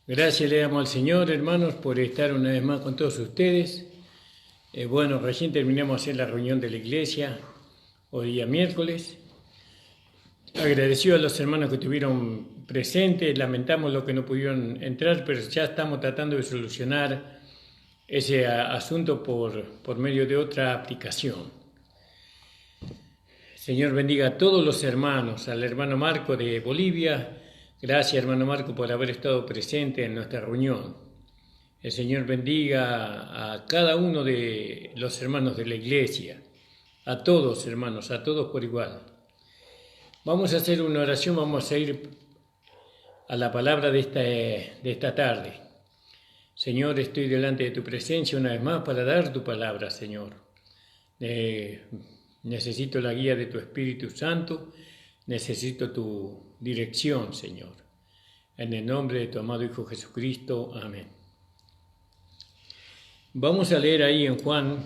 Gracias le damos al Señor, hermanos, por estar una vez más con todos ustedes. Bueno, recién terminamos de hacer la reunión de la iglesia, hoy día miércoles. Agradecido a los hermanos que estuvieron presentes, lamentamos los que no pudieron entrar, pero ya estamos tratando de solucionar ese asunto por medio de otra aplicación. Señor bendiga a todos los hermanos, al hermano Marco de Bolivia. Gracias, hermano Marco, por haber estado presente en nuestra reunión. El Señor bendiga a cada uno de los hermanos de la iglesia, a todos, hermanos, a todos por igual. Vamos a hacer una oración, vamos a ir a la palabra de esta tarde. Señor, estoy delante de tu presencia una vez más para dar tu palabra, Señor. Necesito la guía de tu Espíritu Santo, necesito tu dirección, Señor. En el nombre de tu amado Hijo Jesucristo, amén. Vamos a leer ahí en Juan,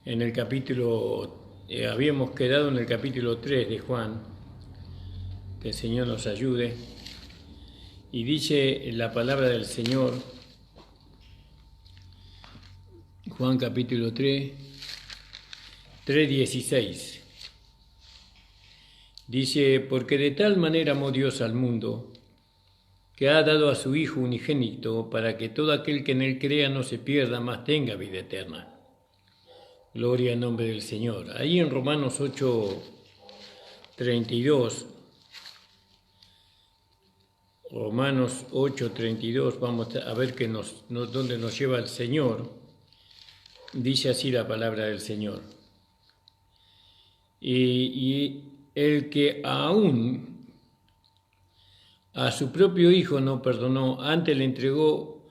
en el capítulo, habíamos quedado en el capítulo 3 de Juan, que el Señor nos ayude, y dice la palabra del Señor, Juan capítulo 3, 3:16. Dice, porque de tal manera amó Dios al mundo, que ha dado a su Hijo unigénito, para que todo aquel que en él crea no se pierda, mas tenga vida eterna. Gloria al nombre del Señor. Ahí en Romanos 8:32, Romanos 8:32, vamos a ver dónde nos lleva el Señor. Dice así la palabra del Señor. Y el que aún a su propio Hijo no perdonó, antes le entregó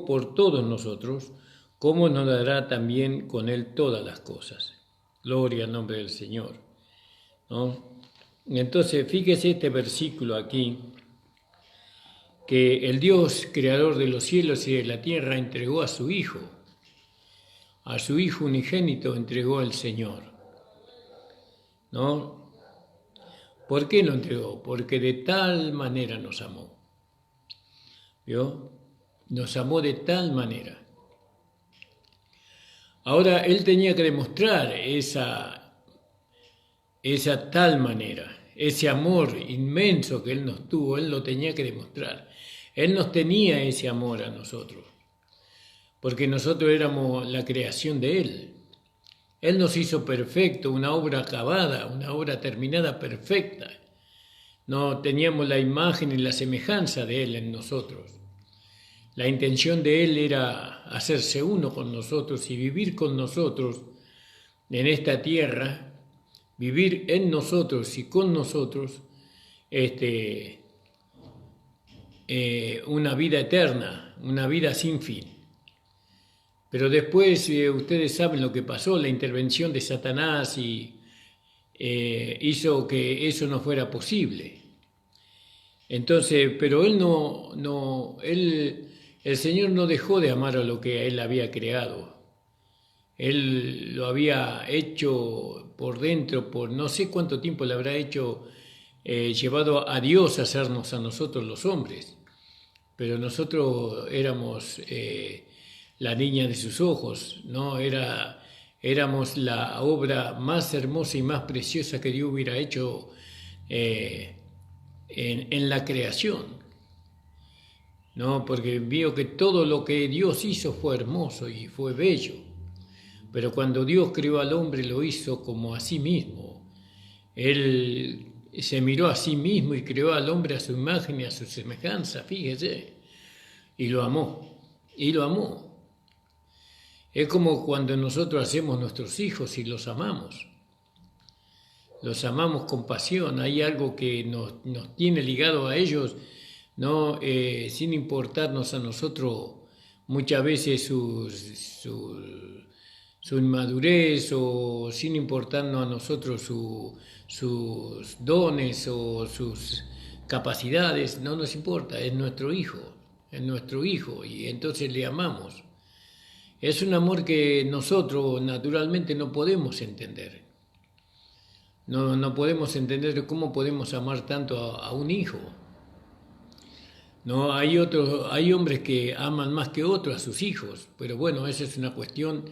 por todos nosotros, ¿cómo nos dará también con él todas las cosas? Gloria al nombre del Señor, ¿no? Entonces, fíjese este versículo aquí, que el Dios creador de los cielos y de la tierra entregó a su Hijo unigénito entregó el Señor, ¿no? ¿Por qué lo entregó? Porque de tal manera nos amó. ¿Vio? Nos amó de tal manera. Ahora, Él tenía que demostrar esa tal manera, ese amor inmenso que Él nos tuvo, Él lo tenía que demostrar. Él nos tenía ese amor a nosotros, porque nosotros éramos la creación de Él. Él nos hizo perfecto, una obra acabada, una obra terminada perfecta. No teníamos la imagen y la semejanza de Él en nosotros. La intención de Él era hacerse uno con nosotros y vivir con nosotros en esta tierra, vivir en nosotros y con nosotros una vida eterna, una vida sin fin. Pero después ustedes saben lo que pasó, la intervención de Satanás hizo que eso no fuera posible. Entonces, pero el Señor no dejó de amar a lo que Él había creado. Él lo había hecho por dentro, por no sé cuánto tiempo le habrá hecho, llevado a Dios a hacernos a nosotros los hombres. Pero nosotros éramos la niña de sus ojos, ¿no? Éramos la obra más hermosa y más preciosa que Dios hubiera hecho en la creación, ¿no? Porque vio que todo lo que Dios hizo fue hermoso y fue bello, pero cuando Dios creó al hombre lo hizo como a sí mismo. Él se miró a sí mismo y creó al hombre a su imagen y a su semejanza, fíjese, y lo amó, y lo amó. Es como cuando nosotros hacemos nuestros hijos y los amamos con pasión. Hay algo que nos tiene ligado a ellos, ¿no? Sin importarnos a nosotros muchas veces su inmadurez, o sin importarnos a nosotros sus dones o sus capacidades, no nos importa, es nuestro hijo, y entonces le amamos. Es un amor que nosotros naturalmente no podemos entender. No podemos entender cómo podemos amar tanto a un hijo. No, hay hombres que aman más que otros a sus hijos, pero bueno, esa es una cuestión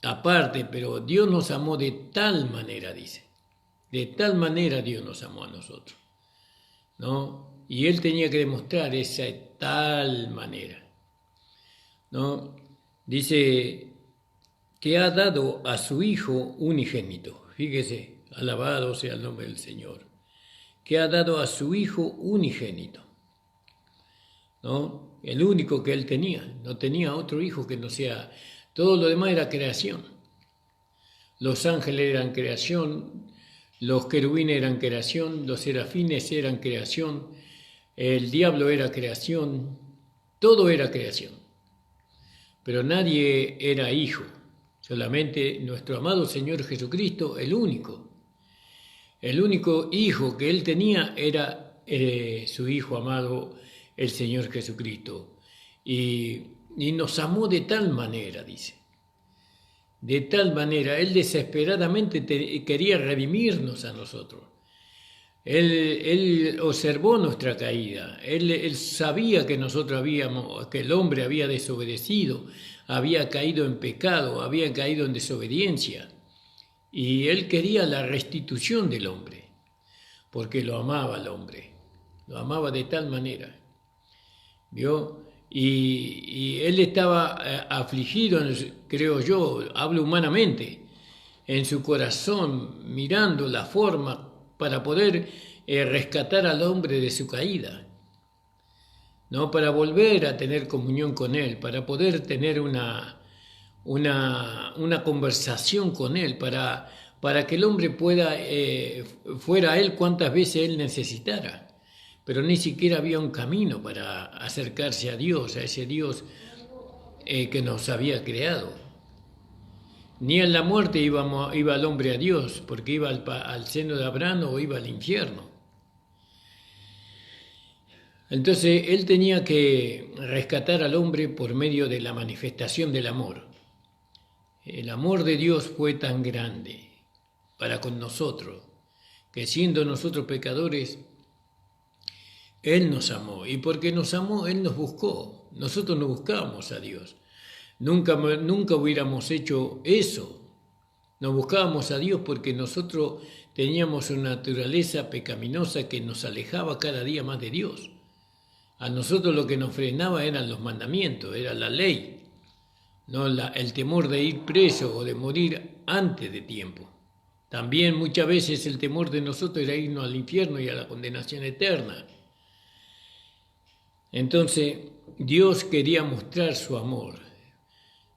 aparte, pero Dios nos amó de tal manera, dice, de tal manera Dios nos amó a nosotros, ¿no? Y Él tenía que demostrar esa tal manera, ¿no? Dice que ha dado a su Hijo unigénito, fíjese, alabado sea el nombre del Señor, que ha dado a su Hijo unigénito, ¿no? El único que Él tenía, no tenía otro hijo que no sea, todo lo demás era creación. Los ángeles eran creación, los querubines eran creación, los serafines eran creación, el diablo era creación, todo era creación. Pero nadie era hijo, solamente nuestro amado Señor Jesucristo, el único. El único hijo que Él tenía era su Hijo amado, el Señor Jesucristo. Y nos amó de tal manera, dice. De tal manera, Él desesperadamente quería redimirnos a nosotros. Él observó nuestra caída. Él sabía que que el hombre había desobedecido, había caído en pecado, había caído en desobediencia. Y Él quería la restitución del hombre, porque lo amaba al hombre. Lo amaba de tal manera. ¿Vio? Y Él estaba afligido, creo yo, hablo humanamente, en su corazón, mirando la forma para poder rescatar al hombre de su caída, ¿no? Para volver a tener comunión con Él, para poder tener una conversación con Él, para que el hombre pueda, fuera a Él cuantas veces Él necesitara. Pero ni siquiera había un camino para acercarse a Dios, a ese Dios que nos había creado. Ni en la muerte iba el hombre a Dios, porque iba al seno de Abraham o iba al infierno. Entonces Él tenía que rescatar al hombre por medio de la manifestación del amor. El amor de Dios fue tan grande para con nosotros, que siendo nosotros pecadores, Él nos amó, y porque nos amó, Él nos buscó. Nosotros no buscábamos a Dios. Nunca hubiéramos hecho eso. Nos buscábamos a Dios porque nosotros teníamos una naturaleza pecaminosa que nos alejaba cada día más de Dios. A nosotros lo que nos frenaba eran los mandamientos, era la ley, no el temor de ir preso o de morir antes de tiempo. También muchas veces el temor de nosotros era irnos al infierno y a la condenación eterna. Entonces, Dios quería mostrar su amor,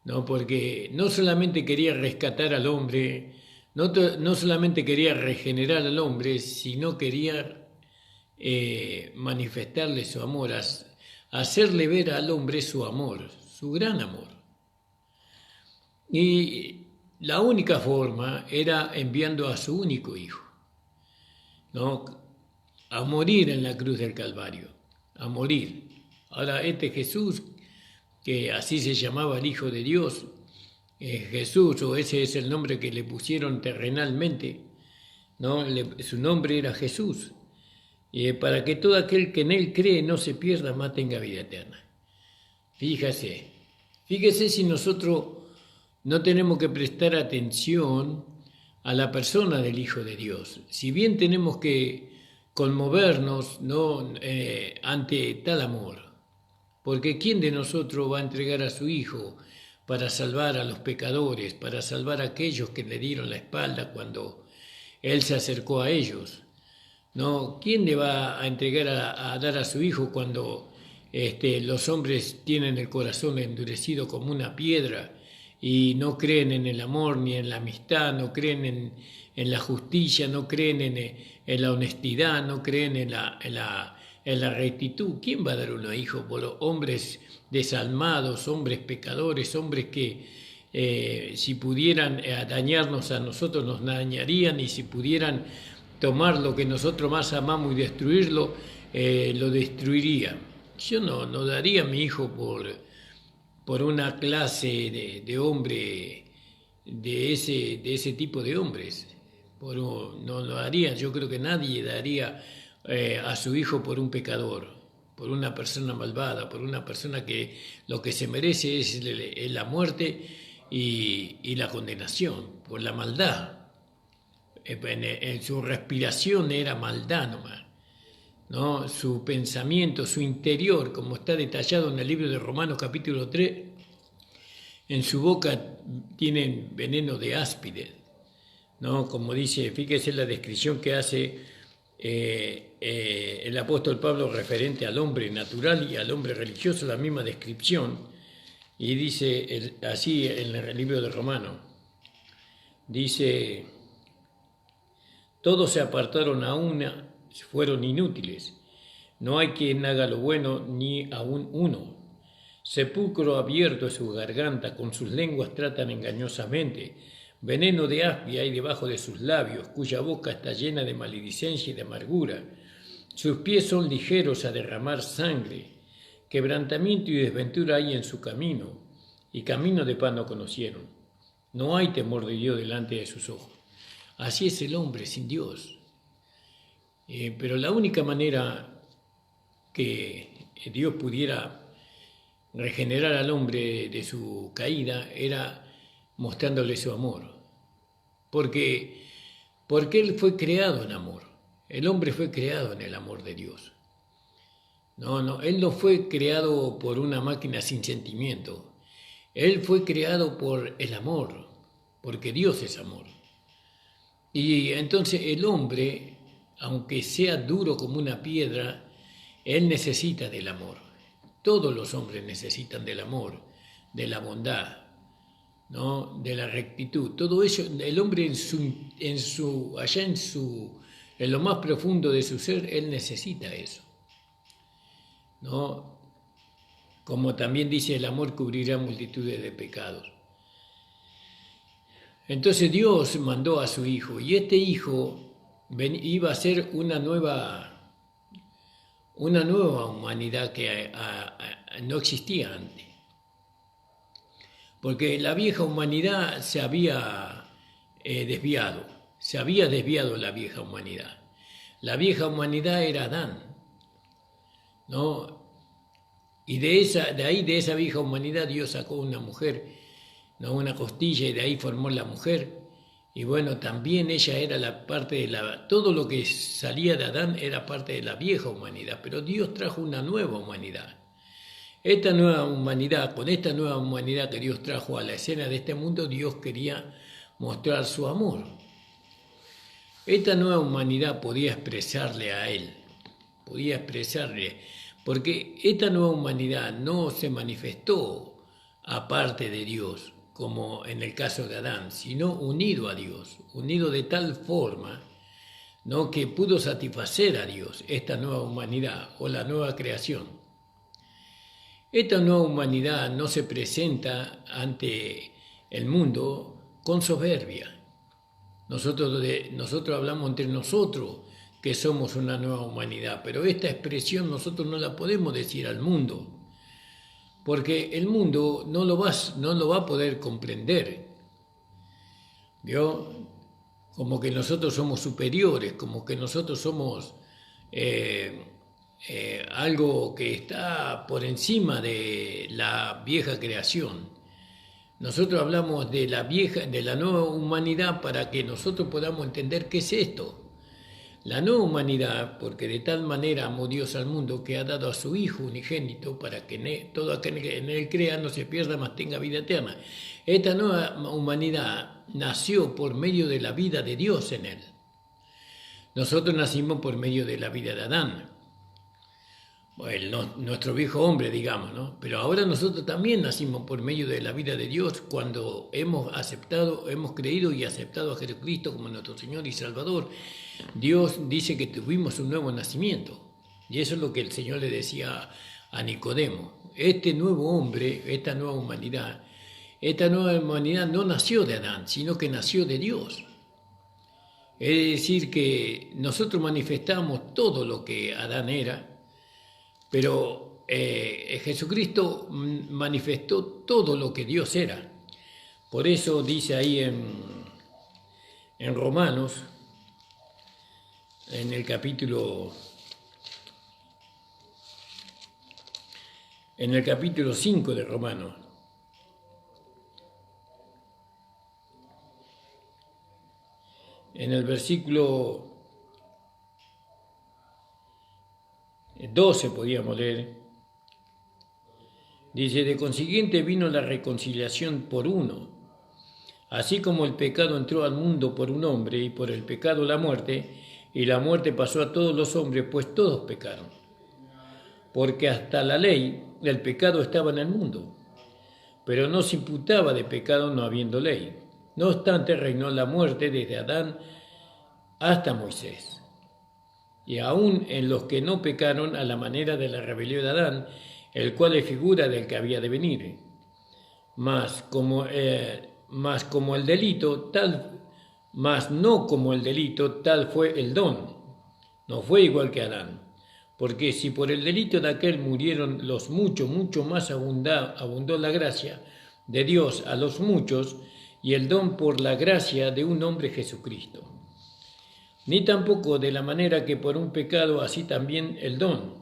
¿no? Porque no solamente quería rescatar al hombre, no solamente quería regenerar al hombre, sino quería manifestarle su amor, hacerle ver al hombre su amor, su gran amor. Y la única forma era enviando a su único hijo, ¿no? A morir en la cruz del Calvario, a morir. Ahora este Jesús, que así se llamaba el Hijo de Dios, Jesús, o ese es el nombre que le pusieron terrenalmente, ¿no? Su nombre era Jesús, para que todo aquel que en Él cree no se pierda, más tenga vida eterna. Fíjese si nosotros no tenemos que prestar atención a la persona del Hijo de Dios. Si bien tenemos que conmovernos, ¿no? Ante tal amor, porque ¿quién de nosotros va a entregar a su Hijo para salvar a los pecadores, para salvar a aquellos que le dieron la espalda cuando Él se acercó a ellos? ¿No? ¿Quién le va a entregar a dar a su Hijo cuando los hombres tienen el corazón endurecido como una piedra y no creen en el amor ni en la amistad, no creen en la justicia, no creen en la honestidad, no creen en la rectitud? ¿Quién va a dar un hijo por hombres desalmados, hombres pecadores, hombres que si pudieran dañarnos a nosotros nos dañarían, y si pudieran tomar lo que nosotros más amamos y destruirlo, lo destruiría? Yo no daría a mi hijo por una clase de hombre, de ese tipo de hombres. No lo haría. Yo creo que nadie daría a su hijo por un pecador, por una persona malvada, por una persona que lo que se merece es la muerte y la condenación, por la maldad. En su respiración era maldad nomás, ¿no? Su pensamiento, su interior, como está detallado en el libro de Romanos capítulo 3, en su boca tienen veneno de áspides, ¿no? Como dice, fíjese la descripción que hace el apóstol Pablo referente al hombre natural y al hombre religioso, la misma descripción, y dice así en el libro de Romanos, dice: todos se apartaron a una, fueron inútiles. No hay quien haga lo bueno, ni aun uno. Sepulcro abierto es su garganta, con sus lenguas tratan engañosamente. Veneno de áspid hay debajo de sus labios, cuya boca está llena de maledicencia y de amargura. Sus pies son ligeros a derramar sangre. Quebrantamiento y desventura hay en su camino, y camino de paz no conocieron. No hay temor de Dios delante de sus ojos. Así es el hombre sin Dios. Pero la única manera que Dios pudiera regenerar al hombre de su caída era mostrándole su amor. Porque él fue creado en amor. El hombre fue creado en el amor de Dios. Él no fue creado por una máquina sin sentimiento. Él fue creado por el amor, porque Dios es amor. Y entonces el hombre, aunque sea duro como una piedra, él necesita del amor. Todos los hombres necesitan del amor, de la bondad, ¿no? De la rectitud. Todo eso, el hombre en lo más profundo de su ser, él necesita eso, ¿no? Como también dice, el amor cubrirá multitudes de pecados. Entonces Dios mandó a su Hijo, y este Hijo iba a ser una nueva humanidad que no existía antes. Porque la vieja humanidad se había desviado la vieja humanidad. La vieja humanidad era Adán, ¿no? Y de esa vieja humanidad Dios sacó una mujer, ¿no? Una costilla, y de ahí formó la mujer. Y bueno, también ella era la parte de todo lo que salía de Adán era parte de la vieja humanidad, pero Dios trajo una nueva humanidad. Esta nueva humanidad, con esta nueva humanidad que Dios trajo a la escena de este mundo, Dios quería mostrar su amor. Esta nueva humanidad podía expresarle a Él, porque esta nueva humanidad no se manifestó aparte de Dios, como en el caso de Adán, sino unido a Dios, unido de tal forma, ¿no?, que pudo satisfacer a Dios esta nueva humanidad o la nueva creación. Esta nueva humanidad no se presenta ante el mundo con soberbia. Nosotros hablamos entre nosotros que somos una nueva humanidad, pero esta expresión nosotros no la podemos decir al mundo, porque el mundo no lo va a poder comprender. ¿Vio? Como que nosotros somos superiores, como que nosotros somos algo que está por encima de la vieja creación. Nosotros hablamos de la nueva humanidad para que nosotros podamos entender qué es esto. La nueva humanidad, porque de tal manera amó Dios al mundo que ha dado a su Hijo unigénito para que todo aquel que en Él crea no se pierda, mas tenga vida eterna. Esta nueva humanidad nació por medio de la vida de Dios en Él. Nosotros nacimos por medio de la vida de Adán, nuestro viejo hombre, digamos, ¿no? Pero ahora nosotros también nacimos por medio de la vida de Dios cuando hemos creído y aceptado a Jesucristo como nuestro Señor y Salvador. Dios dice que tuvimos un nuevo nacimiento, y eso es lo que el Señor le decía a Nicodemo. Este nuevo hombre, esta nueva humanidad no nació de Adán, sino que nació de Dios. Es decir, que nosotros manifestamos todo lo que Adán era, pero Jesucristo manifestó todo lo que Dios era. Por eso dice ahí en Romanos, en el capítulo en el capítulo 5 de Romanos. En el versículo 12 podíamos leer, dice: de consiguiente vino la reconciliación por uno, así como el pecado entró al mundo por un hombre, y por el pecado la muerte, y la muerte pasó a todos los hombres, pues todos pecaron. Porque hasta la ley, el pecado estaba en el mundo, pero no se imputaba de pecado no habiendo ley. No obstante, reinó la muerte desde Adán hasta Moisés, y aún en los que no pecaron a la manera de la rebelión de Adán, el cual es figura del que había de venir. Mas no como el delito, tal fue el don. No fue igual que Adán. Porque si por el delito de aquel murieron los muchos, mucho más abundó la gracia de Dios a los muchos, y el don por la gracia de un hombre Jesucristo. Ni tampoco de la manera que por un pecado así también el don.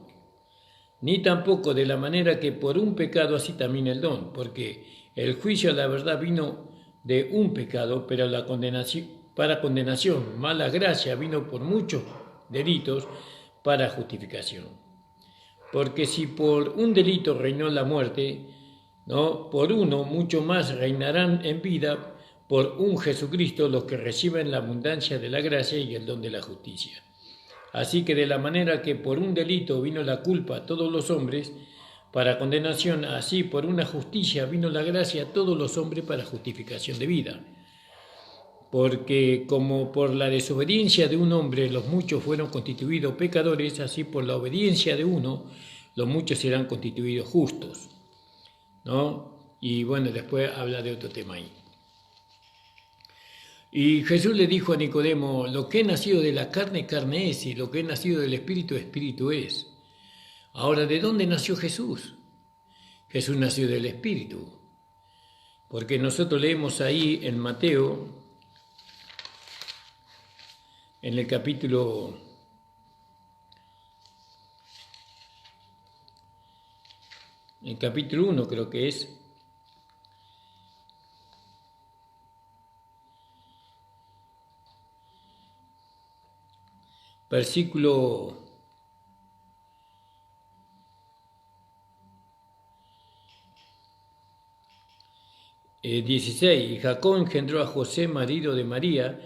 Ni tampoco de la manera que por un pecado así también el don, porque el juicio a la verdad vino de un pecado, pero para condenación, mas la gracia vino por muchos delitos para justificación. Porque si por un delito reinó la muerte, ¿no?, por uno mucho más reinarán en vida por un Jesucristo los que reciben la abundancia de la gracia y el don de la justicia. Así que de la manera que por un delito vino la culpa a todos los hombres para condenación, así por una justicia vino la gracia a todos los hombres para justificación de vida. Porque como por la desobediencia de un hombre los muchos fueron constituidos pecadores, así por la obediencia de uno los muchos serán constituidos justos, ¿no? Y bueno, después habla de otro tema ahí. Y Jesús le dijo a Nicodemo: lo que he nacido de la carne, carne es, y lo que he nacido del Espíritu, Espíritu es. Ahora, ¿de dónde nació Jesús? Jesús nació del Espíritu, porque nosotros leemos ahí en Mateo, en el capítulo 1, creo que es, versículo 16, y Jacob engendró a José, marido de María,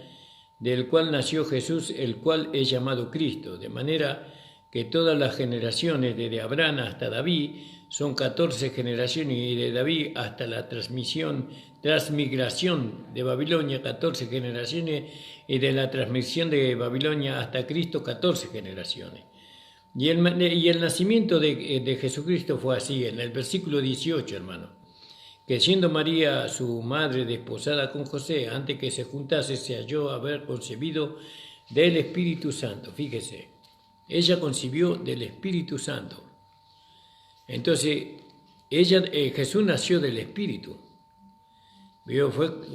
del cual nació Jesús, el cual es llamado Cristo, de manera que todas las generaciones desde Abraham hasta David son 14 generaciones, y de David hasta la transmigración de Babilonia 14 generaciones, y de la transmisión de Babilonia hasta Cristo 14 generaciones. Y el nacimiento de Jesucristo fue así, en el versículo 18, hermano, que siendo María su madre desposada con José, antes que se juntase, se halló haber concebido del Espíritu Santo. Fíjese, ella concibió del Espíritu Santo. Entonces, Jesús nació del Espíritu.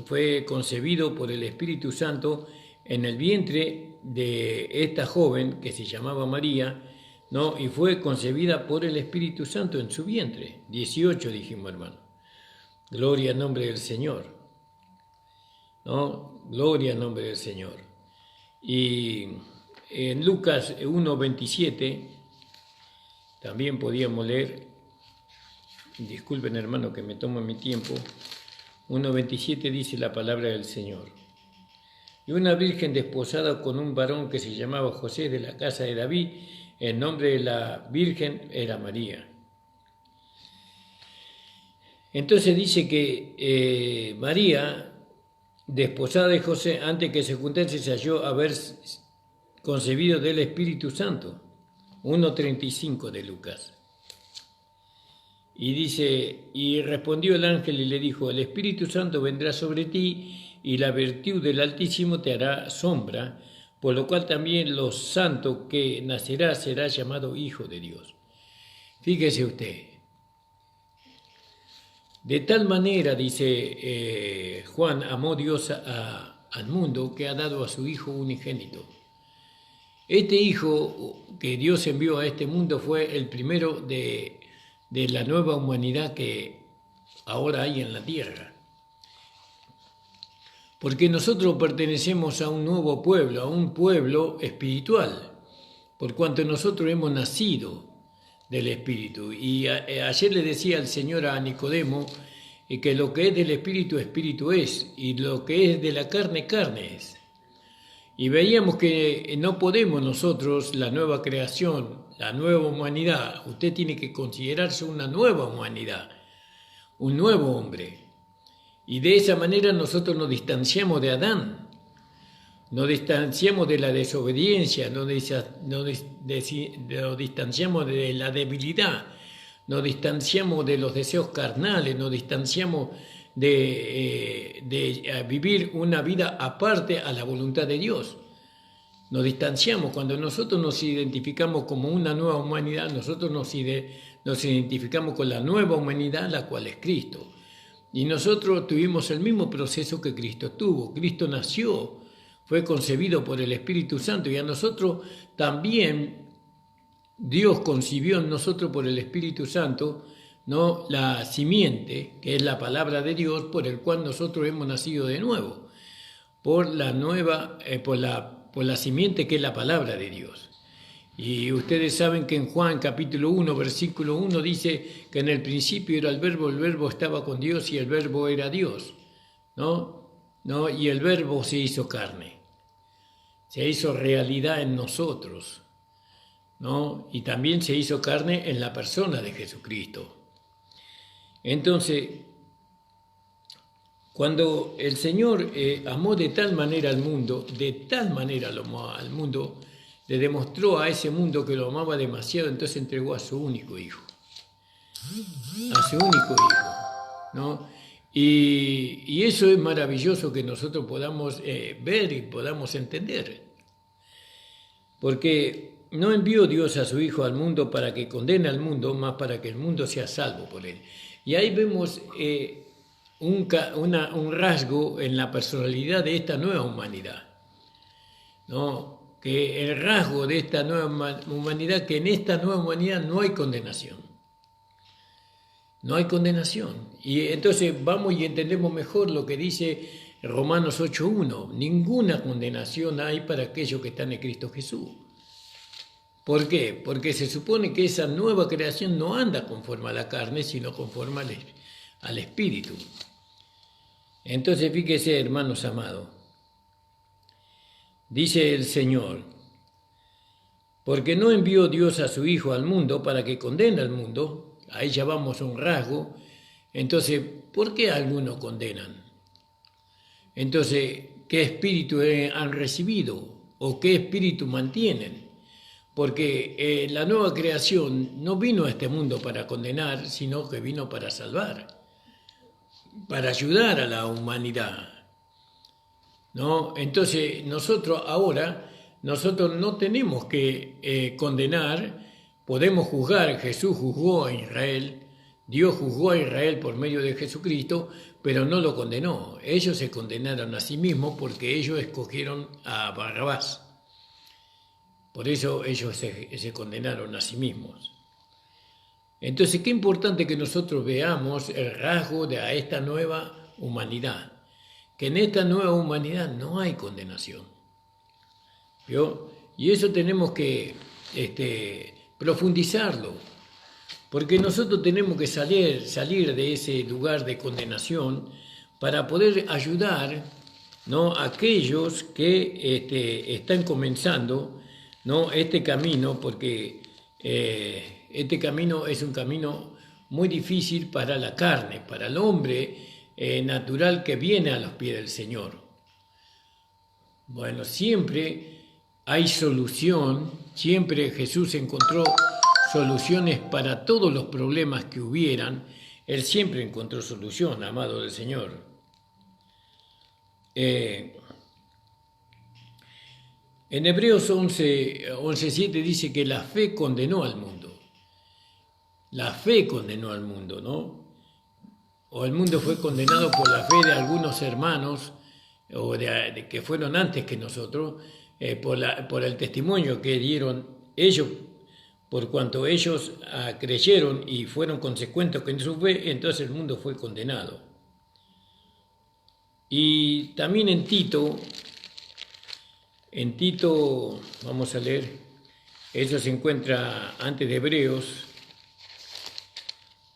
Fue concebido por el Espíritu Santo en el vientre de esta joven que se llamaba María, ¿no? Y fue concebida por el Espíritu Santo en su vientre. 18 dijimos, hermano. Gloria al nombre del Señor, ¿no? Gloria al nombre del Señor. Y en Lucas 1:27 también podíamos leer, disculpen hermano que me tomo mi tiempo, 1:27 dice la palabra del Señor: y una virgen desposada con un varón que se llamaba José, de la casa de David, el nombre de la virgen era María. Entonces dice que María, desposada de José, antes que se juntase, se halló haber concebido del Espíritu Santo. 1:35 de Lucas. Y dice: y respondió el ángel y le dijo: el Espíritu Santo vendrá sobre ti, y la virtud del Altísimo te hará sombra, por lo cual también lo santo que nacerá será llamado Hijo de Dios. Fíjese usted. De tal manera, dice Juan, amó Dios al mundo, que ha dado a su Hijo unigénito. Este Hijo que Dios envió a este mundo fue el primero de de la nueva humanidad que ahora hay en la tierra. Porque nosotros pertenecemos a un nuevo pueblo, a un pueblo espiritual, por cuanto nosotros hemos nacido del Espíritu. Y ayer le decía el Señor a Nicodemo que lo que es del Espíritu, Espíritu es, y lo que es de la carne, carne es. Y veíamos que no podemos nosotros, la nueva creación, la nueva humanidad, usted tiene que considerarse una nueva humanidad, un nuevo hombre. Y de esa manera nosotros nos distanciamos de Adán, nos distanciamos de la desobediencia, nos distanciamos de la debilidad, nos distanciamos de los deseos carnales, nos distanciamos de vivir una vida aparte a la voluntad de Dios. Nos distanciamos. Cuando nosotros nos identificamos como una nueva humanidad, nosotros nos identificamos con la nueva humanidad, la cual es Cristo. Y nosotros tuvimos el mismo proceso que Cristo tuvo. Cristo nació, fue concebido por el Espíritu Santo, y a nosotros también Dios concibió en nosotros por el Espíritu Santo, ¿no?, la simiente, que es la palabra de Dios, por el cual nosotros hemos nacido de nuevo, por la simiente que es la palabra de Dios. Y ustedes saben que en Juan capítulo 1, versículo 1 dice que en el principio era el verbo estaba con Dios y el verbo era Dios, ¿no? Y el verbo se hizo carne, se hizo realidad en nosotros, ¿no? Y también se hizo carne en la persona de Jesucristo. Entonces, cuando el Señor amó de tal manera al mundo, de tal manera lo amó al mundo, le demostró a ese mundo que lo amaba demasiado, entonces entregó a su único hijo. A su único hijo, ¿no? Y eso es maravilloso que nosotros podamos ver y podamos entender. Porque no envió Dios a su Hijo al mundo para que condene al mundo, más para que el mundo sea salvo por él. Y ahí vemos un rasgo en la personalidad de esta nueva humanidad, ¿no? Que el rasgo de esta nueva humanidad, que en esta nueva humanidad no hay condenación. No hay condenación. Y entonces vamos y entendemos mejor lo que dice Romanos 8.1. Ninguna condenación hay para aquellos que están en Cristo Jesús. ¿Por qué? Porque se supone que esa nueva creación no anda conforme a la carne, sino conforme al Espíritu. Entonces, fíjese, hermanos amados, dice el Señor, porque no envió Dios a su Hijo al mundo para que condene al mundo. Ahí ya vamos a un rasgo. Entonces, ¿por qué algunos condenan? Entonces, ¿qué espíritu han recibido? ¿O qué espíritu mantienen? Porque la nueva creación no vino a este mundo para condenar, sino que vino para salvar, para ayudar a la humanidad, ¿no? Entonces, nosotros no tenemos que condenar, podemos juzgar. Jesús juzgó a Israel, Dios juzgó a Israel por medio de Jesucristo, pero no lo condenó. Ellos se condenaron a sí mismos porque ellos escogieron a Barrabás. Por eso ellos se condenaron a sí mismos. Entonces, qué importante que nosotros veamos el rasgo de esta nueva humanidad, que en esta nueva humanidad no hay condenación. ¿Vio? Y eso tenemos que profundizarlo, porque nosotros tenemos que salir de ese lugar de condenación para poder ayudar, ¿no?, a aquellos que están comenzando, ¿no?, este camino, porque este camino es un camino muy difícil para la carne, para el hombre natural que viene a los pies del Señor. Bueno, siempre hay solución, siempre Jesús encontró soluciones para todos los problemas que hubieran. Él siempre encontró solución, amado del Señor. En Hebreos 11:7 dice que la fe condenó al mundo. La fe condenó al mundo, ¿no? O el mundo fue condenado por la fe de algunos hermanos o de que fueron antes que nosotros, por el testimonio que dieron ellos por cuanto ellos creyeron y fueron consecuentes con su fe, entonces el mundo fue condenado. Y también en Tito, vamos a leer, eso se encuentra antes de Hebreos,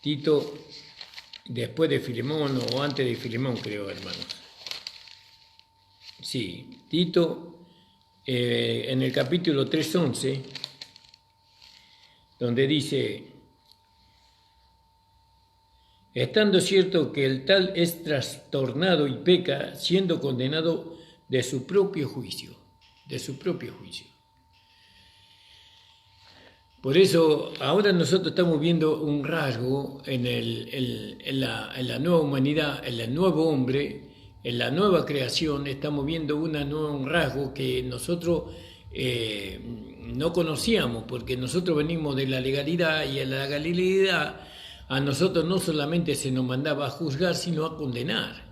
Tito después de Filemón o antes de Filemón, creo, hermanos. Sí, Tito en el capítulo 3:11, donde dice: estando cierto que el tal es trastornado y peca, siendo condenado de su propio juicio, Por eso ahora nosotros estamos viendo un rasgo en la nueva humanidad, en el nuevo hombre, en la nueva creación. Estamos viendo un rasgo que nosotros no conocíamos, porque nosotros venimos de la legalidad, y en la legalidad a nosotros no solamente se nos mandaba a juzgar, sino a condenar.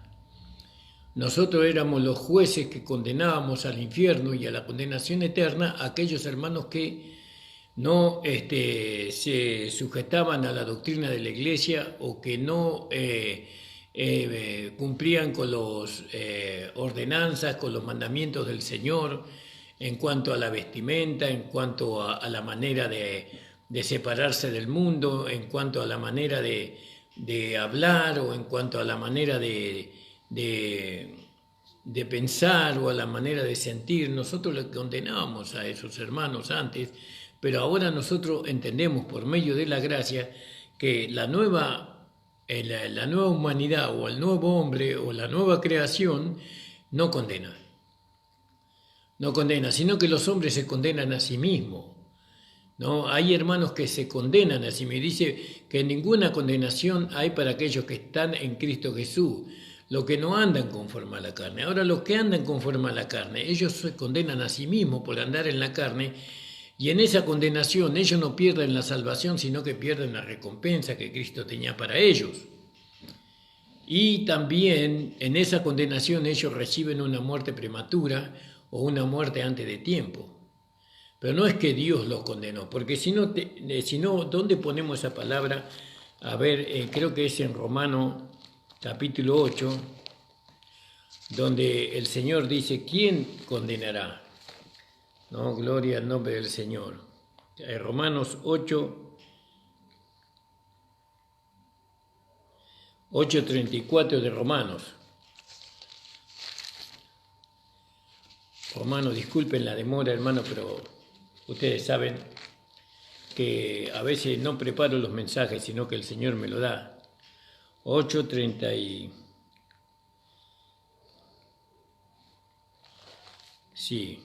Nosotros éramos los jueces que condenábamos al infierno y a la condenación eterna a aquellos hermanos que no se sujetaban a la doctrina de la iglesia, o que no cumplían con las ordenanzas, con los mandamientos del Señor en cuanto a la vestimenta, en cuanto a la manera de separarse del mundo, en cuanto a la manera de hablar, o en cuanto a la manera de pensar, o a la manera de sentir. Nosotros le condenábamos a esos hermanos antes, pero ahora nosotros entendemos por medio de la gracia que la nueva humanidad, o el nuevo hombre, o la nueva creación no condena, sino que los hombres se condenan a sí mismos. ¿No? Hay hermanos que se condenan a sí mismos. Dice que ninguna condenación hay para aquellos que están en Cristo Jesús, los que no andan conforme a la carne. Ahora, los que andan conforme a la carne, ellos se condenan a sí mismos por andar en la carne, y en esa condenación ellos no pierden la salvación, sino que pierden la recompensa que Cristo tenía para ellos. Y también en esa condenación ellos reciben una muerte prematura, o una muerte antes de tiempo. Pero no es que Dios los condenó, porque si no, ¿dónde ponemos esa palabra? A ver, creo que es en Romanos capítulo 8, donde el Señor dice: ¿quién condenará? No, gloria al nombre del Señor. Romanos 8:34 de Romanos. Disculpen la demora, hermano, pero ustedes saben que a veces no preparo los mensajes, sino que el Señor me lo da. 8:30 y... Sí.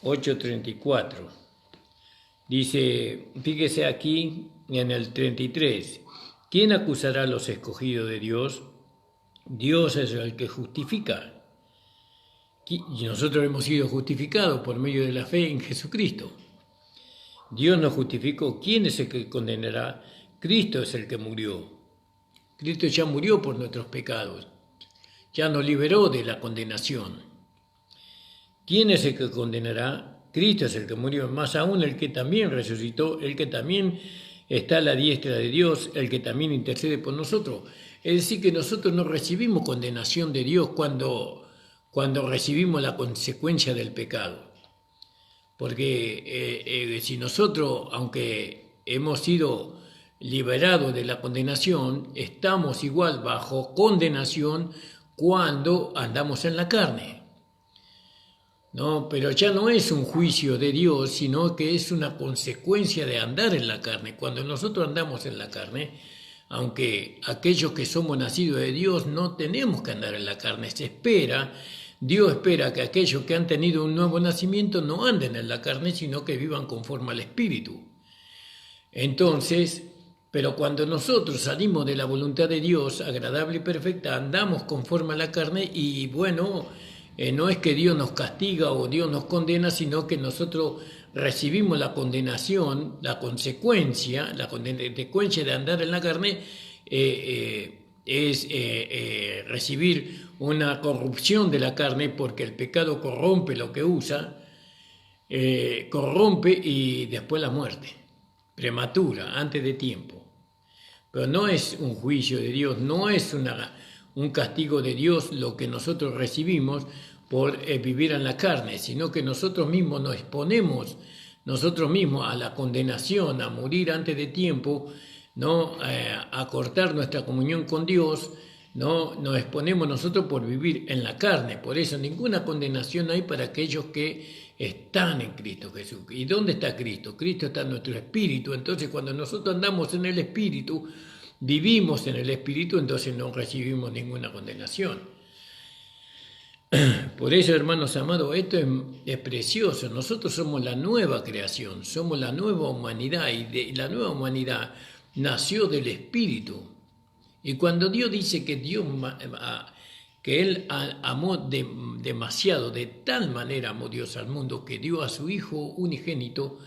8:34. Dice, fíjese aquí en el 33. ¿Quién acusará a los escogidos de Dios? Dios es el que justifica. Y nosotros hemos sido justificados por medio de la fe en Jesucristo. Dios nos justificó. ¿Quién es el que condenará? Cristo es el que murió. Cristo ya murió por nuestros pecados. Ya nos liberó de la condenación. ¿Quién es el que condenará? Cristo es el que murió, más aún el que también resucitó, el que también está a la diestra de Dios, el que también intercede por nosotros. Es decir, que nosotros no recibimos condenación de Dios cuando recibimos la consecuencia del pecado. Porque si nosotros, aunque hemos sido liberados de la condenación, estamos igual bajo condenación cuando andamos en la carne. No, pero ya no es un juicio de Dios, sino que es una consecuencia de andar en la carne. Cuando nosotros andamos en la carne, aunque aquellos que somos nacidos de Dios no tenemos que andar en la carne, Dios espera que aquellos que han tenido un nuevo nacimiento no anden en la carne, sino que vivan conforme al Espíritu. Entonces, pero cuando nosotros salimos de la voluntad de Dios, agradable y perfecta, andamos conforme a la carne, y bueno, no es que Dios nos castiga o Dios nos condena, sino que nosotros recibimos la condenación, la consecuencia de andar en la carne es recibir una corrupción de la carne, porque el pecado corrompe lo que usa, corrompe y después la muerte, prematura, antes de tiempo. Pero no es un juicio de Dios, no es un castigo de Dios lo que nosotros recibimos por vivir en la carne, sino que nosotros mismos nos exponemos nosotros mismos a la condenación, a morir antes de tiempo, ¿no? A cortar nuestra comunión con Dios, ¿no? Nos exponemos nosotros por vivir en la carne. Por eso ninguna condenación hay para aquellos que están en Cristo Jesús. ¿Y dónde está Cristo? Cristo está en nuestro espíritu. Entonces cuando nosotros andamos en el espíritu, vivimos en el espíritu, entonces no recibimos ninguna condenación. Por eso, hermanos amados, esto es precioso. Nosotros somos la nueva creación, somos la nueva humanidad, y la nueva humanidad nació del Espíritu. Y cuando Dios dice que Él amó demasiado, de tal manera amó Dios al mundo, que dio a su Hijo unigénito,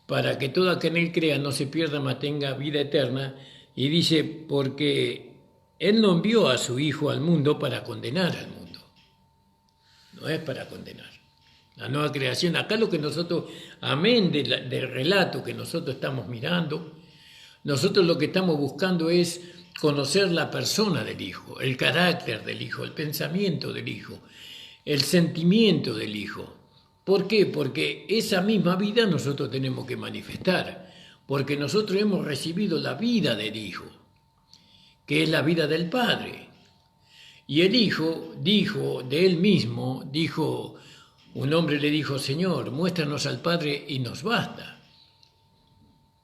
para que todo aquel en Él crea no se pierda, mas tenga vida eterna. Y dice, porque Él no envió a su Hijo al mundo para condenar al mundo. No es para condenar. La nueva creación, acá lo que nosotros, amén del relato que nosotros estamos mirando, nosotros lo que estamos buscando es conocer la persona del Hijo, el carácter del Hijo, el pensamiento del Hijo, el sentimiento del Hijo. ¿Por qué? Porque esa misma vida nosotros tenemos que manifestar, porque nosotros hemos recibido la vida del Hijo, que es la vida del Padre. Y el Hijo dijo de él mismo, un hombre le dijo, Señor, muéstranos al Padre y nos basta.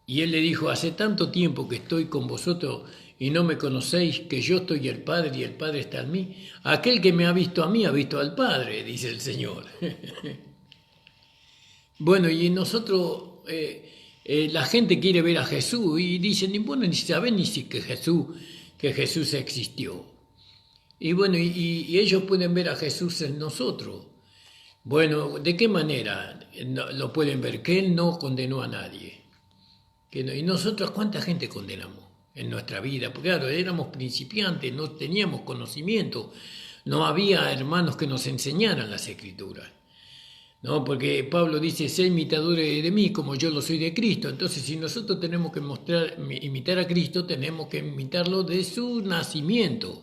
Y él le dijo, hace tanto tiempo que estoy con vosotros y no me conocéis, que yo estoy el Padre y el Padre está en mí. Aquel que me ha visto a mí ha visto al Padre, dice el Señor. Bueno, y nosotros, la gente quiere ver a Jesús y dicen, bueno, ni saben ni si que Jesús existió. Y bueno, y ellos pueden ver a Jesús en nosotros. Bueno, ¿de qué manera lo pueden ver? Que Él no condenó a nadie. Y nosotros, ¿cuánta gente condenamos en nuestra vida? Porque claro, éramos principiantes, no teníamos conocimiento, no había hermanos que nos enseñaran las Escrituras. ¿No? Porque Pablo dice, sé imitadores de mí como yo lo soy de Cristo. Entonces, si nosotros tenemos que imitar a Cristo, tenemos que imitarlo de su nacimiento.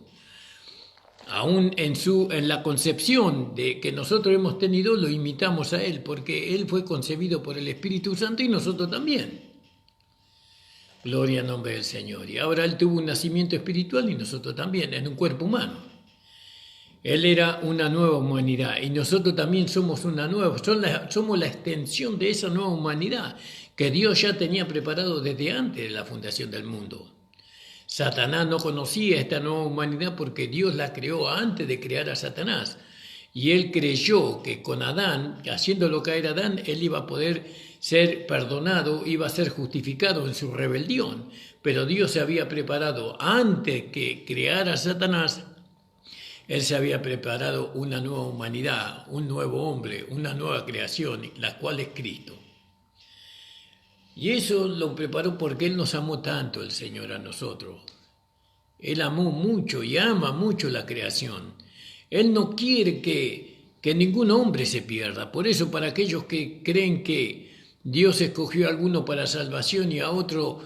Aún en la concepción de que nosotros hemos tenido, lo imitamos a Él, porque Él fue concebido por el Espíritu Santo y nosotros también. Gloria al nombre del Señor. Y ahora Él tuvo un nacimiento espiritual y nosotros también, en un cuerpo humano. Él era una nueva humanidad y nosotros también somos una nueva, somos la extensión de esa nueva humanidad que Dios ya tenía preparado desde antes de la fundación del mundo. Satanás no conocía esta nueva humanidad porque Dios la creó antes de crear a Satanás. Y él creyó que con Adán, haciéndolo caer a Adán, él iba a poder ser perdonado, iba a ser justificado en su rebelión. Pero Dios se había preparado antes que creara a Satanás. Él se había preparado una nueva humanidad, un nuevo hombre, una nueva creación, la cual es Cristo. Y eso lo preparó porque Él nos amó tanto, el Señor, a nosotros. Él amó mucho y ama mucho la creación. Él no quiere que ningún hombre se pierda. Por eso, para aquellos que creen que Dios escogió a alguno para salvación y a otro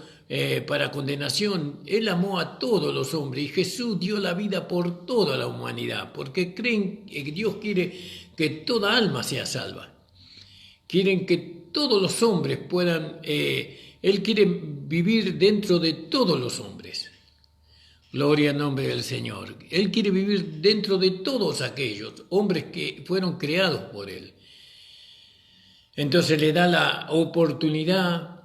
para condenación, Él amó a todos los hombres y Jesús dio la vida por toda la humanidad, porque creen que Dios quiere que toda alma sea salva. Quieren que todos los hombres puedan, Él quiere vivir dentro de todos los hombres. Gloria al nombre del Señor. Él quiere vivir dentro de todos aquellos hombres que fueron creados por Él. Entonces le da la oportunidad.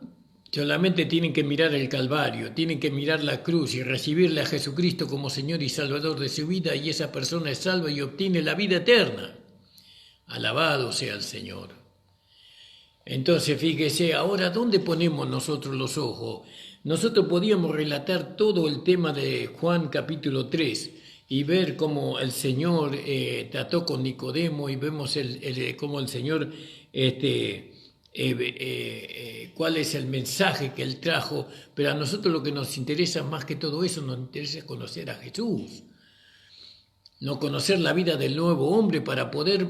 Solamente tienen que mirar el Calvario, tienen que mirar la cruz y recibirle a Jesucristo como Señor y Salvador de su vida, y esa persona es salva y obtiene la vida eterna. Alabado sea el Señor. Entonces, fíjese, ahora, ¿dónde ponemos nosotros los ojos? Nosotros podíamos relatar todo el tema de Juan capítulo 3 y ver cómo el Señor trató con Nicodemo, y vemos cómo el Señor... cuál es el mensaje que Él trajo, pero a nosotros lo que nos interesa más que todo eso, nos interesa conocer a Jesús. no conocer la vida del nuevo hombre para poder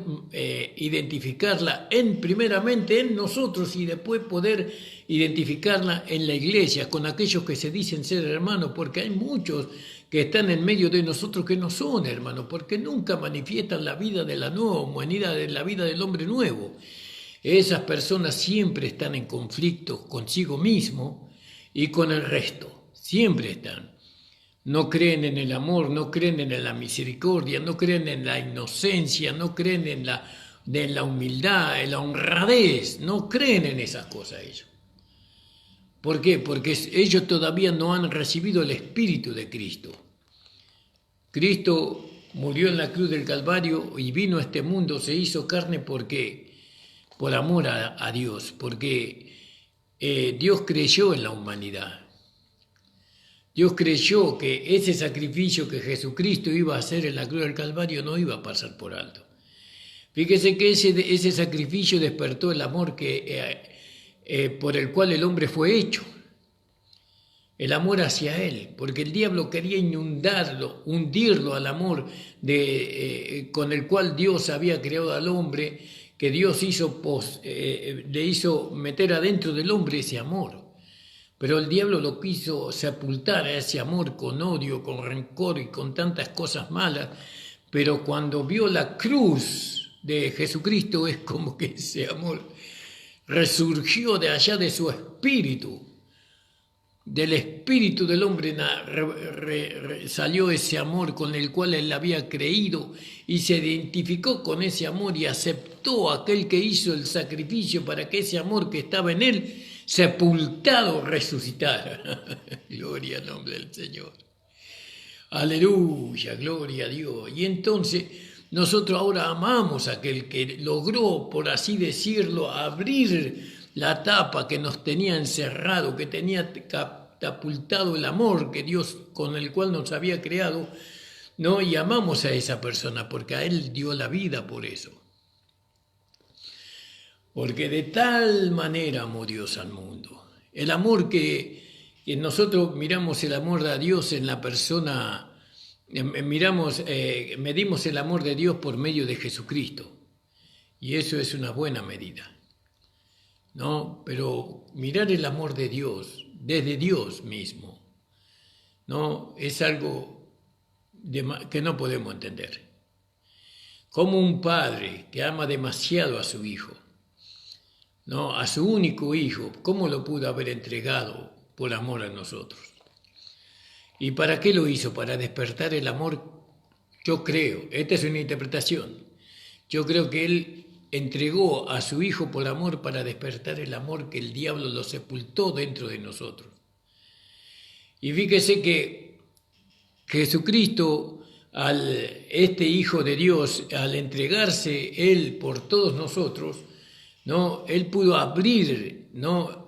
identificarla primeramente en nosotros y después poder identificarla en la iglesia, con aquellos que se dicen ser hermanos, porque hay muchos que están en medio de nosotros que no son hermanos, porque nunca manifiestan la vida de la nueva humanidad, de la vida del hombre nuevo. Esas personas siempre están en conflicto consigo mismo y con el resto, siempre están. No creen en el amor, no creen en la misericordia, no creen en la inocencia, no creen en la humildad, en la honradez, no creen en esas cosas ellos. ¿Por qué? Porque ellos todavía no han recibido el Espíritu de Cristo. Cristo murió en la cruz del Calvario y vino a este mundo, se hizo carne porque por amor a Dios, porque Dios creyó en la humanidad. Dios creyó que ese sacrificio que Jesucristo iba a hacer en la cruz del Calvario no iba a pasar por alto. Fíjese que ese sacrificio despertó el amor por el cual el hombre fue hecho. El amor hacia Él, porque el diablo quería hundirlo al amor con el cual Dios había creado al hombre, que Dios le hizo meter adentro del hombre ese amor. Pero el diablo lo quiso sepultar a ese amor con odio, con rencor y con tantas cosas malas. Pero cuando vio la cruz de Jesucristo, es como que ese amor resurgió de allá de su espíritu. Del espíritu del hombre salió ese amor con el cual él había creído y se identificó con ese amor y aceptó a aquel que hizo el sacrificio para que ese amor que estaba en él, sepultado, resucitara. Gloria al nombre del Señor. Aleluya, gloria a Dios. Y entonces nosotros ahora amamos a aquel que logró, por así decirlo, abrir la tapa que nos tenía encerrado, que tenía catapultado el amor que Dios con el cual nos había creado, ¿no? Y amamos a esa persona porque a Él dio la vida por eso. Porque de tal manera amó Dios al mundo. El amor que nosotros miramos el amor de Dios en la persona, medimos el amor de Dios por medio de Jesucristo. Y eso es una buena medida. ¿No? Pero mirar el amor de Dios desde Dios mismo, ¿no? Es algo que no podemos entender. Como un padre que ama demasiado a su hijo, ¿no? A su único hijo, ¿cómo lo pudo haber entregado por amor a nosotros? ¿Y para qué lo hizo? Para despertar el amor, yo creo, esta es una interpretación, yo creo que Él entregó a su Hijo por amor para despertar el amor que el diablo lo sepultó dentro de nosotros. Y fíjese que Jesucristo, este Hijo de Dios, al entregarse Él por todos nosotros, ¿no? Él pudo abrir, ¿no?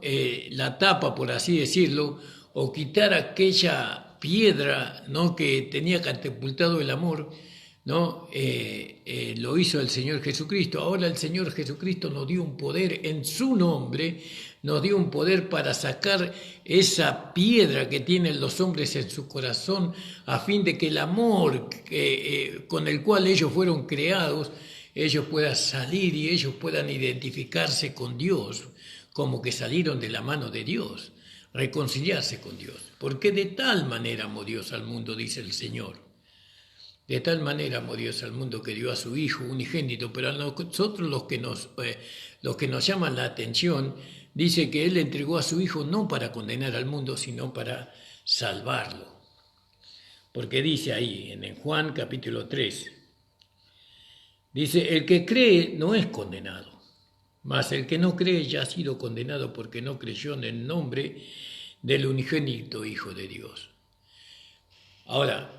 La tapa, por así decirlo, o quitar aquella piedra, ¿no? Que tenía catapultado el amor, ¿no? Lo hizo el Señor Jesucristo. Ahora el Señor Jesucristo nos dio un poder en su nombre, nos dio un poder para sacar esa piedra que tienen los hombres en su corazón, a fin de que el amor con el cual ellos fueron creados, ellos puedan salir y ellos puedan identificarse con Dios, como que salieron de la mano de Dios, reconciliarse con Dios. Porque de tal manera amó Dios al mundo, dice el Señor. De tal manera amó Dios al mundo que dio a su Hijo unigénito, pero a nosotros los que nos llaman la atención, dice que Él entregó a su Hijo no para condenar al mundo, sino para salvarlo. Porque dice ahí, en Juan capítulo 3, dice, el que cree no es condenado, mas el que no cree ya ha sido condenado porque no creyó en el nombre del unigénito Hijo de Dios. Ahora,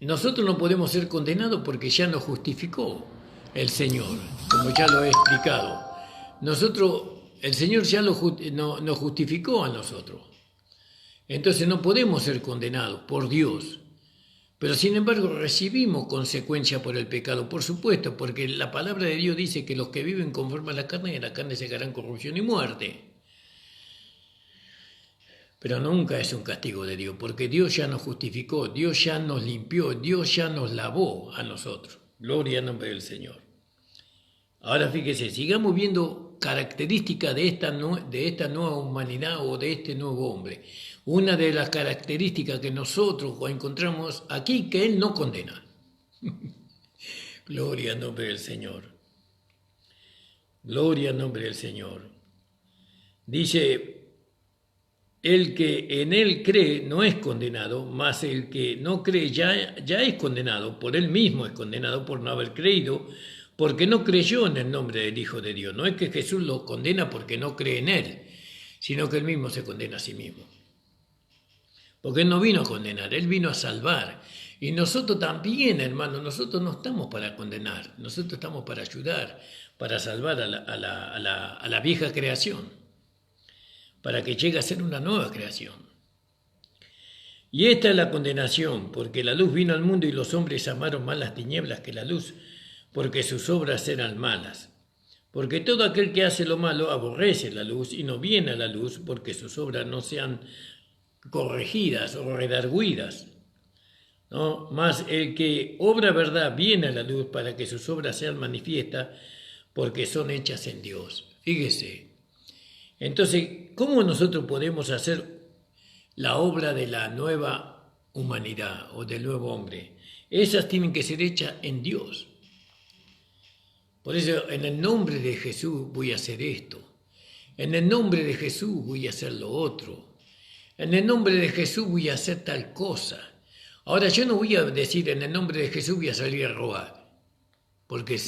nosotros no podemos ser condenados porque ya nos justificó el Señor, como ya lo he explicado. El Señor ya nos justificó a nosotros. Entonces no podemos ser condenados por Dios. Pero sin embargo recibimos consecuencia por el pecado, por supuesto, porque la palabra de Dios dice que los que viven conforme a la carne segarán corrupción y muerte. pero nunca es un castigo de Dios, porque Dios ya nos justificó, Dios ya nos limpió, Dios ya nos lavó a nosotros. Gloria al nombre del Señor. Ahora fíjese, sigamos viendo características de esta nueva humanidad o de este nuevo hombre. Una de las características que nosotros encontramos aquí, que Él no condena. Gloria al nombre del Señor. Gloria al nombre del Señor. Dice, el que en Él cree no es condenado, mas el que no cree ya es condenado, por Él mismo es condenado por no haber creído, porque no creyó en el nombre del Hijo de Dios. No es que Jesús lo condena porque no cree en Él, sino que Él mismo se condena a sí mismo. Porque Él no vino a condenar, Él vino a salvar. Y nosotros también, hermanos, nosotros no estamos para condenar, nosotros estamos para ayudar, para salvar a la vieja creación, para que llegue a ser una nueva creación. Y esta es la condenación, porque la luz vino al mundo y los hombres amaron más las tinieblas que la luz, porque sus obras eran malas. Porque todo aquel que hace lo malo aborrece la luz y no viene a la luz, porque sus obras no sean corregidas o redargüidas. ¿No? Mas el que obra verdad viene a la luz para que sus obras sean manifiestas, porque son hechas en Dios. Fíjese. Entonces, ¿cómo nosotros podemos hacer la obra de la nueva humanidad o del nuevo hombre? Esas tienen que ser hechas en Dios. Por eso, en el nombre de Jesús voy a hacer esto. En el nombre de Jesús voy a hacer lo otro. En el nombre de Jesús voy a hacer tal cosa. Ahora, yo no voy a decir en el nombre de Jesús voy a salir a robar. Porque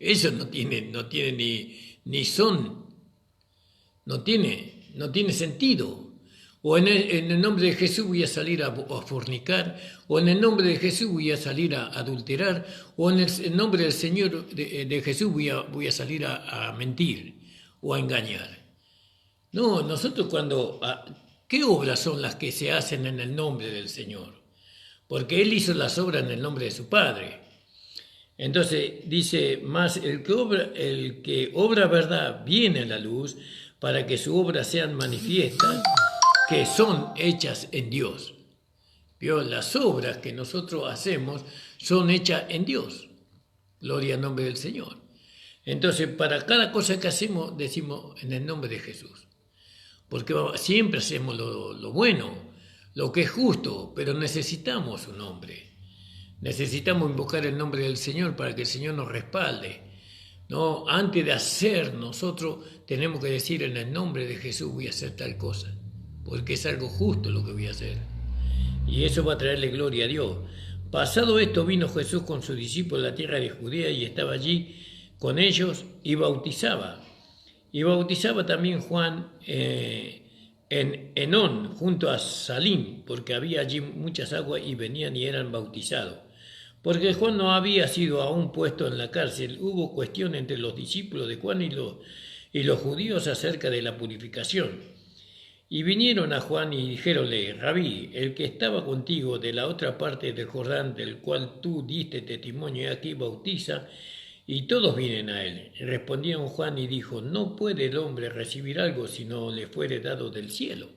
eso no tiene ni son. No tiene sentido. O en el nombre de Jesús voy a salir a fornicar, o en el nombre de Jesús voy a salir a adulterar, o en el nombre del Señor de Jesús voy a salir a mentir o a engañar. No, nosotros ¿qué obras son las que se hacen en el nombre del Señor? Porque Él hizo las obras en el nombre de su Padre. Entonces dice, más el que obra verdad viene a la luz, para que sus obras sean manifiestas, que son hechas en Dios. ¿Vio? Las obras que nosotros hacemos son hechas en Dios. Gloria al nombre del Señor. Entonces, para cada cosa que hacemos, decimos en el nombre de Jesús. Porque siempre hacemos lo bueno, lo que es justo, pero necesitamos un nombre. Necesitamos invocar el nombre del Señor para que el Señor nos respalde. No, antes de hacer, nosotros tenemos que decir en el nombre de Jesús voy a hacer tal cosa, porque es algo justo lo que voy a hacer. Y eso va a traerle gloria a Dios. Pasado esto, vino Jesús con sus discípulos a la tierra de Judea y estaba allí con ellos y bautizaba. Y bautizaba también Juan en Enón, junto a Salim, porque había allí muchas aguas y venían y eran bautizados. Porque Juan no había sido aún puesto en la cárcel, hubo cuestión entre los discípulos de Juan y los judíos acerca de la purificación. Y vinieron a Juan y dijéronle, Rabí, el que estaba contigo de la otra parte del Jordán, del cual tú diste testimonio, aquí bautiza, y todos vienen a él. Y respondieron Juan y dijo, no puede el hombre recibir algo si no le fuere dado del cielo.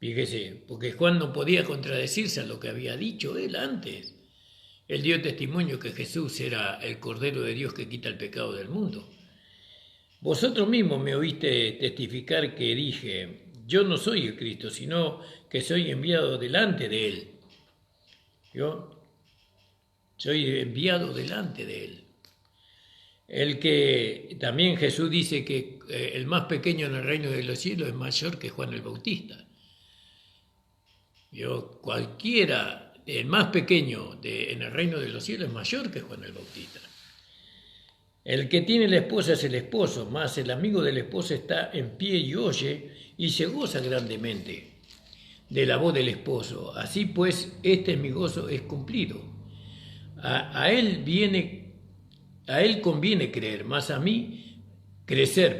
Fíjese, porque Juan no podía contradecirse a lo que había dicho él antes. Él dio testimonio que Jesús era el Cordero de Dios que quita el pecado del mundo. Vosotros mismos me oíste testificar que dije, yo no soy el Cristo, sino que soy enviado delante de Él. Yo soy enviado delante de Él. El que también Jesús dice que el más pequeño en el reino de los cielos es mayor que Juan el Bautista. Cualquiera, el más pequeño en el reino de los cielos es mayor que Juan el Bautista. El que tiene la esposa es el esposo, mas el amigo de la esposa está en pie y oye y se goza grandemente de la voz del esposo. Así pues, este mi gozo es cumplido. A él conviene creer, más a mí crecer,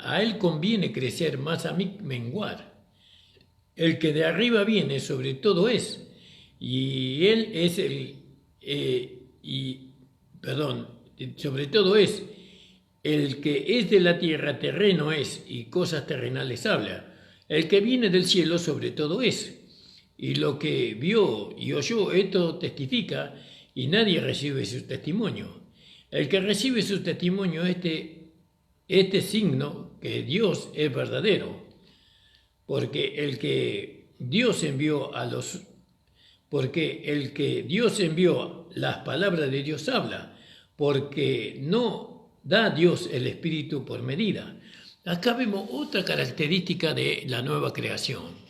a él conviene crecer, más a mí menguar. El que de arriba viene sobre todo es, y él es sobre todo es, el que es de la tierra terreno es, y cosas terrenales habla. El que viene del cielo sobre todo es. Y lo que vio y oyó, esto testifica, y nadie recibe su testimonio. El que recibe su testimonio, este signo que Dios es verdadero, porque el que Dios envió las palabras de Dios habla, porque no da Dios el Espíritu por medida. Acá vemos otra característica de la nueva creación.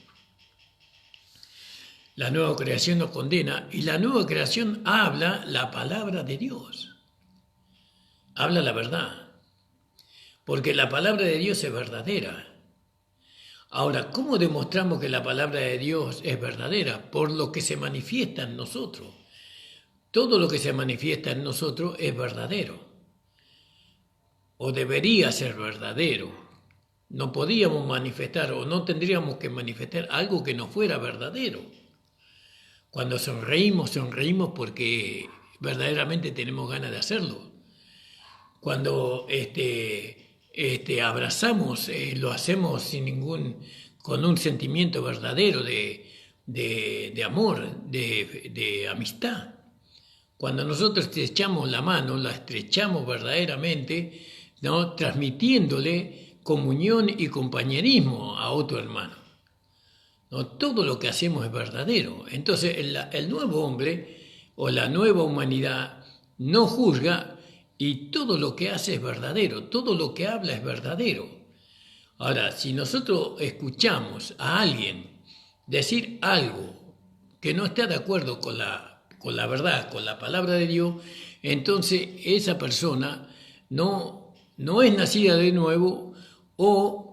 La nueva creación nos condena y la nueva creación habla la palabra de Dios. Habla la verdad. Porque la palabra de Dios es verdadera. Ahora, ¿cómo demostramos que la palabra de Dios es verdadera? Por lo que se manifiesta en nosotros. Todo lo que se manifiesta en nosotros es verdadero. O debería ser verdadero. No podíamos manifestar o no tendríamos que manifestar algo que no fuera verdadero. Cuando sonreímos porque verdaderamente tenemos ganas de hacerlo. Cuando abrazamos, lo hacemos con un sentimiento verdadero de amor, de amistad. Cuando nosotros estrechamos la mano, la estrechamos verdaderamente, ¿no? Transmitiéndole comunión y compañerismo a otro hermano. ¿No? Todo lo que hacemos es verdadero. Entonces el nuevo hombre o la nueva humanidad no juzga y todo lo que hace es verdadero, todo lo que habla es verdadero. Ahora, si nosotros escuchamos a alguien decir algo que no está de acuerdo con la verdad, con la palabra de Dios, entonces esa persona no es nacida de nuevo o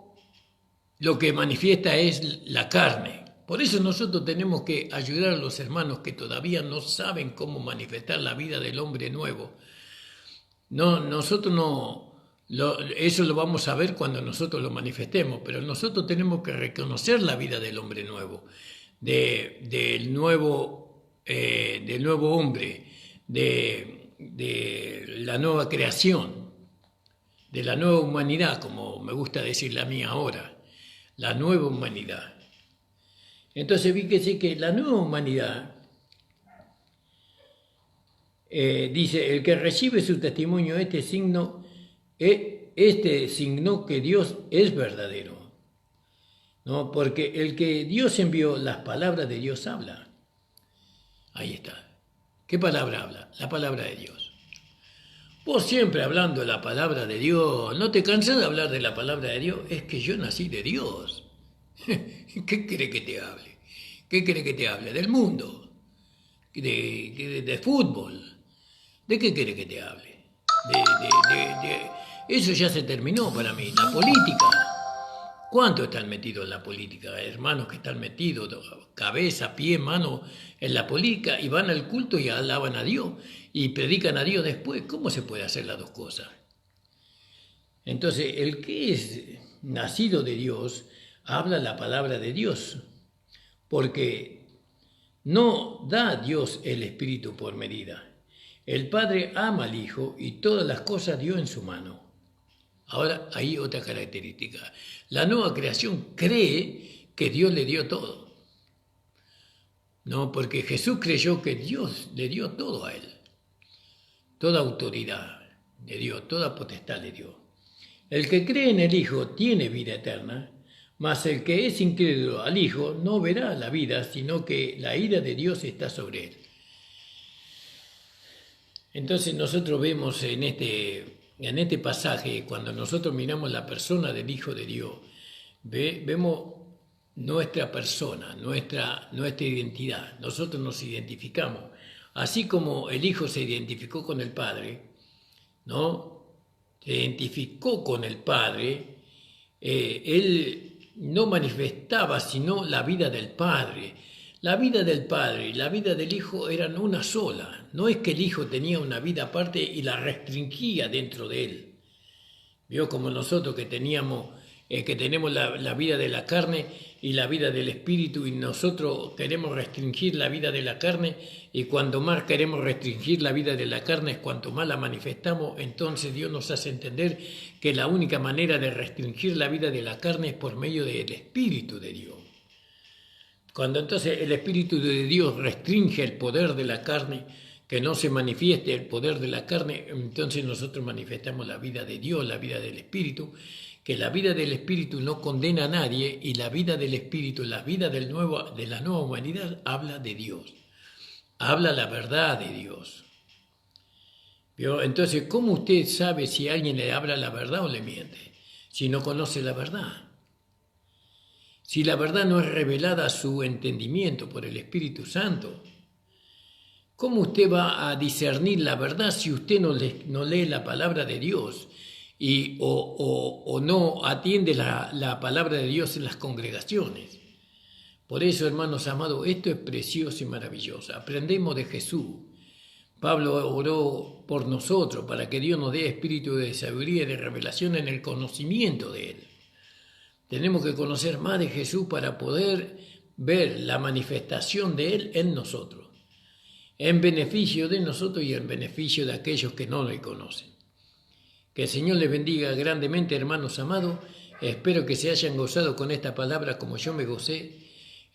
lo que manifiesta es la carne. Por eso nosotros tenemos que ayudar a los hermanos que todavía no saben cómo manifestar la vida del hombre nuevo. Eso lo vamos a ver cuando nosotros lo manifestemos, pero nosotros tenemos que reconocer la vida del hombre nuevo, del nuevo hombre, de la nueva creación, de la nueva humanidad, como me gusta decir la mía ahora. La nueva humanidad. Entonces fíjese que la nueva humanidad dice, el que recibe su testimonio, este signo que Dios es verdadero. ¿No? Porque el que Dios envió, las palabras de Dios habla. Ahí está. ¿Qué palabra habla? La palabra de Dios. Vos siempre hablando de la palabra de Dios, ¿no te cansás de hablar de la palabra de Dios? Es que yo nací de Dios. ¿Qué quiere que te hable? ¿Qué quiere que te hable? ¿Del mundo? ¿De fútbol? ¿De qué quiere que te hable? Eso ya se terminó para mí. La política. ¿Cuántos están metidos en la política? Hermanos que están metidos, cabeza, pie, mano, en la política y van al culto y alaban a Dios y predican a Dios después. ¿Cómo se puede hacer las dos cosas? Entonces, el que es nacido de Dios habla la palabra de Dios, porque no da Dios el Espíritu por medida. El Padre ama al Hijo y todas las cosas dio en su mano. Ahora, hay otra característica. La nueva creación cree que Dios le dio todo. No, porque Jesús creyó que Dios le dio todo a él. Toda autoridad le dio, toda potestad le dio. El que cree en el Hijo tiene vida eterna, mas el que es incrédulo al Hijo no verá la vida, sino que la ira de Dios está sobre él. Entonces nosotros vemos en este pasaje, cuando nosotros miramos la persona del Hijo de Dios, vemos nuestra persona, nuestra identidad. Nosotros nos identificamos. Así como el Hijo se identificó con el Padre, ¿no? Se identificó con el Padre, él no manifestaba sino la vida del Padre. La vida del Padre y la vida del Hijo eran una sola. No es que el Hijo tenía una vida aparte y la restringía dentro de él. Vio como nosotros que teníamos que tenemos la vida de la carne y la vida del espíritu, y nosotros queremos restringir la vida de la carne, y cuando más queremos restringir la vida de la carne es cuanto más la manifestamos. Entonces Dios nos hace entender que la única manera de restringir la vida de la carne es por medio del Espíritu de Dios. Cuando entonces el Espíritu de Dios restringe el poder de la carne, que no se manifieste el poder de la carne, entonces nosotros manifestamos la vida de Dios, la vida del Espíritu, que la vida del Espíritu no condena a nadie, y la vida del Espíritu, la vida de la nueva humanidad, habla de Dios, habla la verdad de Dios. ¿Vio? Entonces, ¿cómo usted sabe si alguien le habla la verdad o le miente? Si no conoce la verdad. Si la verdad no es revelada a su entendimiento por el Espíritu Santo, ¿cómo usted va a discernir la verdad si usted no lee la palabra de Dios o no atiende la palabra de Dios en las congregaciones? Por eso, hermanos amados, esto es precioso y maravilloso. Aprendemos de Jesús. Pablo oró por nosotros para que Dios nos dé espíritu de sabiduría y de revelación en el conocimiento de Él. Tenemos que conocer más de Jesús para poder ver la manifestación de Él en nosotros, en beneficio de nosotros y en beneficio de aquellos que no le conocen. Que el Señor les bendiga grandemente, hermanos amados. Espero que se hayan gozado con esta palabra como yo me gocé.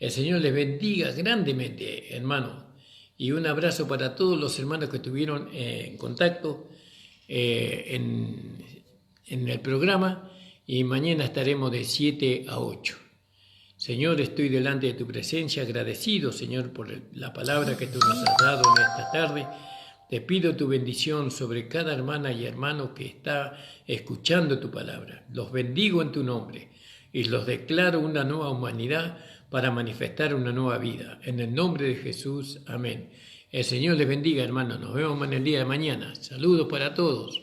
El Señor les bendiga grandemente, hermanos. Y un abrazo para todos los hermanos que estuvieron en contacto en el programa. Y mañana estaremos de 7 a 8. Señor, estoy delante de tu presencia, agradecido, Señor, por la palabra que tú nos has dado en esta tarde. Te pido tu bendición sobre cada hermana y hermano que está escuchando tu palabra. Los bendigo en tu nombre y los declaro una nueva humanidad para manifestar una nueva vida. En el nombre de Jesús, amén. El Señor les bendiga, hermanos. Nos vemos en el día de mañana. Saludos para todos.